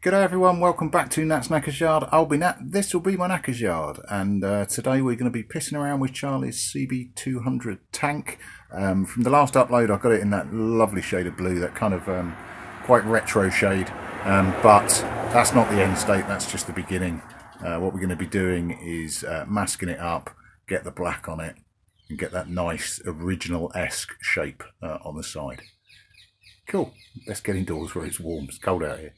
G'day everyone, welcome back to Nat's Knackers Yard. I'll be Nat, this will be my Knackers Yard, and today we're going to be pissing around with Charlie's CB200 tank. From the last upload I got it in that lovely shade of blue, that kind of quite retro shade, but that's not the end state, that's just the beginning. What we're going to be doing is masking it up, get the black on it, and get that nice original-esque shape on the side. Cool, let's get indoors where it's warm, it's cold out here.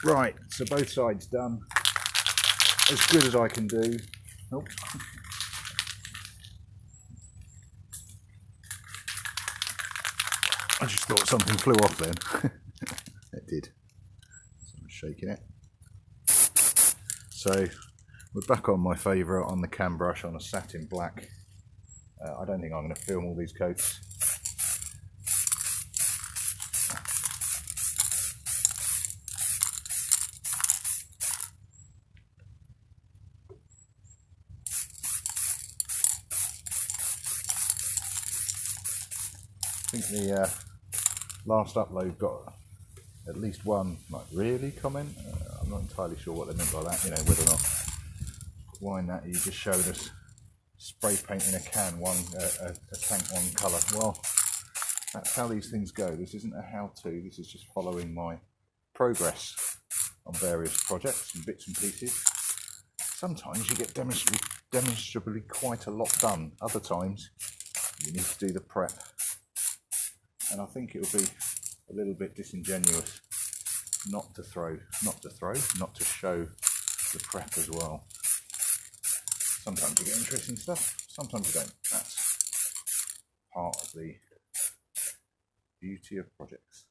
Right, so both sides done, as good as I can do. Oh. I just thought something flew off then. It did. So I'm shaking it. So we're back on my favourite, on the cam brush, on a satin black. I don't think I'm going to film all these coats. I think the last upload got at least one like really comment. I'm not entirely sure what they meant by that, you know, whether or not wine that you just showed us spray painting a can a tank one colour. Well, that's how these things go. This isn't a how-to, this is just following my progress on various projects and bits and pieces. Sometimes you get demonstrably quite a lot done, other times you need to do the prep. And I think it would be a little bit disingenuous not to show the prep as well. Sometimes you get interesting stuff, sometimes you don't. That's part of the beauty of projects.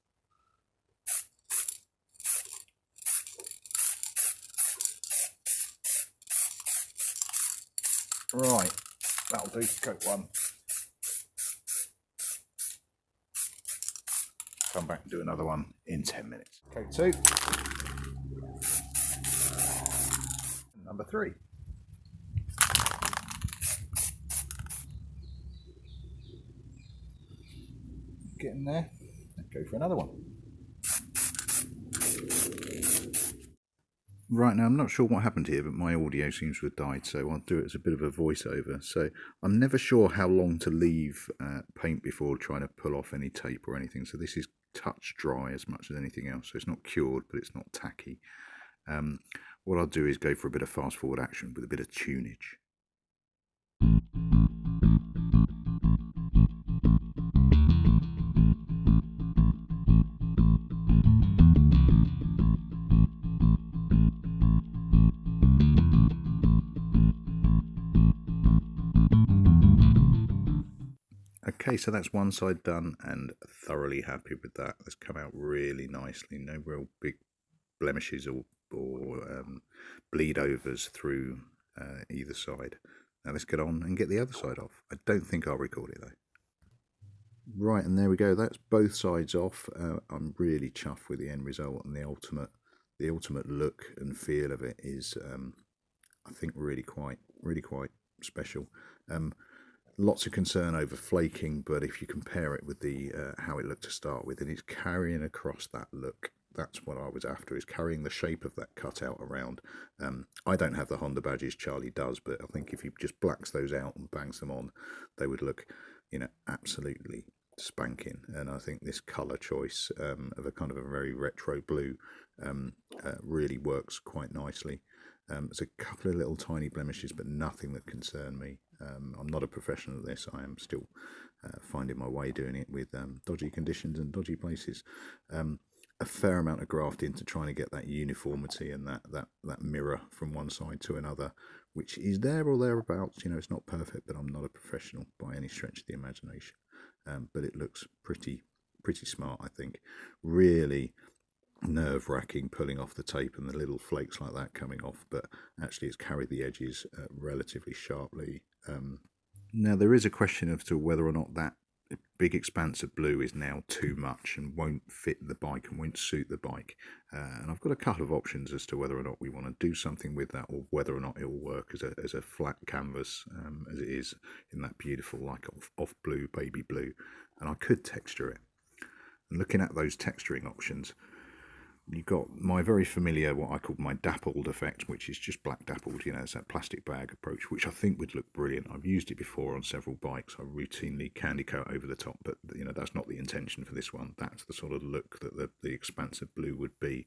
Right, that'll do for coat one. Come back and do another one in 10 minutes. Coat two. Number three. get in there and go for another one. Right, now I'm not sure what happened here, but my audio seems to have died, so I'll do it as a bit of a voiceover. So I'm never sure how long to leave paint before trying to pull off any tape or anything. So this is touch dry as much as anything else. So it's not cured, but it's not tacky. What I'll do is go for a bit of fast forward action with a bit of tunage. Okay, so that's one side done and thoroughly happy with that. It's come out really nicely. No real big blemishes or bleed overs through either side. Now let's get on and get the other side off. I don't think I'll record it though. Right, and there we go. That's both sides off. I'm really chuffed with the end result, and the ultimate look and feel of it is, I think, really quite special. Lots of concern over flaking, but if you compare it with the how it looked to start with, and it's carrying across that look. That's what I was after, is carrying the shape of that cutout around. I don't have the Honda badges, Charlie does, but I think if he just blacks those out and bangs them on, they would look, you know, absolutely spanking. And I think this colour choice of a kind of a very retro blue really works quite nicely. There's a couple of little tiny blemishes, but nothing that concern me. I'm not a professional at this. I am still finding my way doing it with dodgy conditions and dodgy places. A fair amount of graft into trying to get that uniformity and that mirror from one side to another, which is there or thereabouts. You know, it's not perfect, but I'm not a professional by any stretch of the imagination. But it looks pretty smart, I think. Really nerve-wracking pulling off the tape and the little flakes like that coming off, but actually it's carried the edges relatively sharply. Now there is a question as to whether or not that big expanse of blue is now too much and won't fit the bike and won't suit the bike, and I've got a couple of options as to whether or not we want to do something with that, or whether or not it will work as a flat canvas as it is in that beautiful like off blue, baby blue. And I could texture it, and looking at those texturing options, you've got my very familiar, what I call my dappled effect, which is just black dappled. You know, it's that plastic bag approach, which I think would look brilliant. I've used it before on several bikes. I routinely candy coat over the top, but you know, that's not the intention for this one. That's the sort of look that the expansive blue would be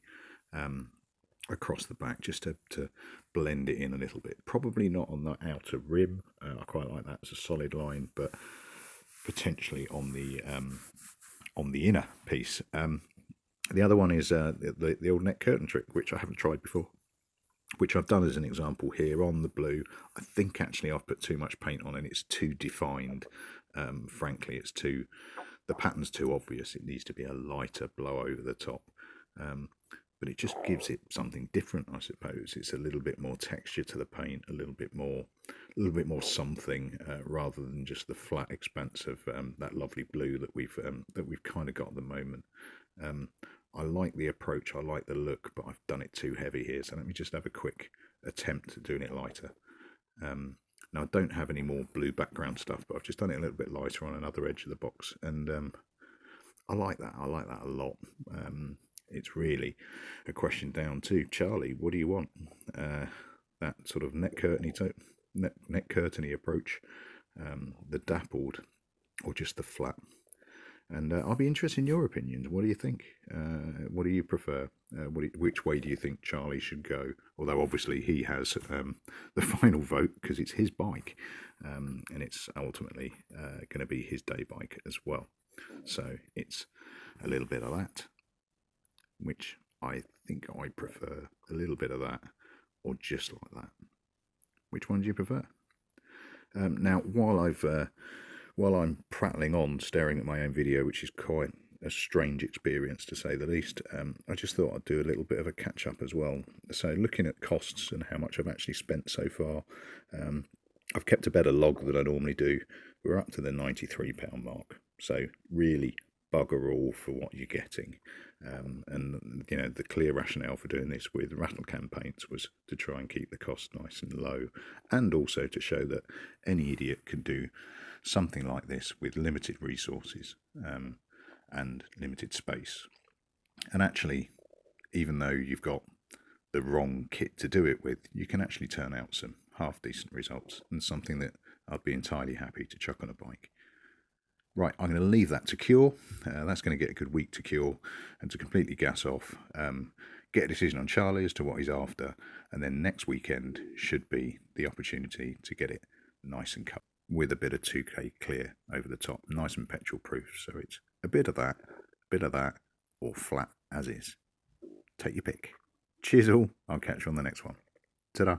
across the back, just to blend it in a little bit. Probably not on the outer rim. I quite like that as a solid line, but potentially on the inner piece. The other one is the old neck curtain trick, which I haven't tried before, which I've done as an example here on the blue. I think actually I've put too much paint on and it's too defined. Frankly, the pattern's too obvious. It needs to be a lighter blow over the top. But it just gives it something different, I suppose. It's a little bit more texture to the paint, a little bit more something, rather than just the flat expanse of that lovely blue that we've kind of got at the moment. I like the approach, I like the look, but I've done it too heavy here. So let me just have a quick attempt at doing it lighter. Now I don't have any more blue background stuff, but I've just done it a little bit lighter on another edge of the box, and I like that a lot. It's really a question down to Charlie. What do you want? That sort of neck curtainy approach, the dappled, or just the flat? And I'll be interested in your opinions. What do you think? What do you prefer? Which way do you think Charlie should go? Although obviously he has the final vote because it's his bike, and it's ultimately going to be his day bike as well. So it's a little bit of that, which I think I prefer. A little bit of that, or just like that. Which one do you prefer? Now, while I'm prattling on, staring at my own video, which is quite a strange experience to say the least, I just thought I'd do a little bit of a catch-up as well. So looking at costs and how much I've actually spent so far, I've kept a better log than I normally do. We're up to the £93 mark, so really bugger all for what you're getting. And you know, the clear rationale for doing this with rattle can paints was to try and keep the cost nice and low, and also to show that any idiot can do something like this with limited resources. and limited space. And actually, even though you've got the wrong kit to do it with, you can actually turn out some half decent results and something that I'd be entirely happy to chuck on a bike. Right, I'm going to leave that to cure. That's going to get a good week to cure and to completely gas off. Get a decision on Charlie as to what he's after, and then next weekend should be the opportunity to get it nice and cut with a bit of 2K clear over the top, nice and petrol proof. So it's a bit of that, or flat as is. Take your pick. Cheers all. I'll catch you on the next one. Ta-da.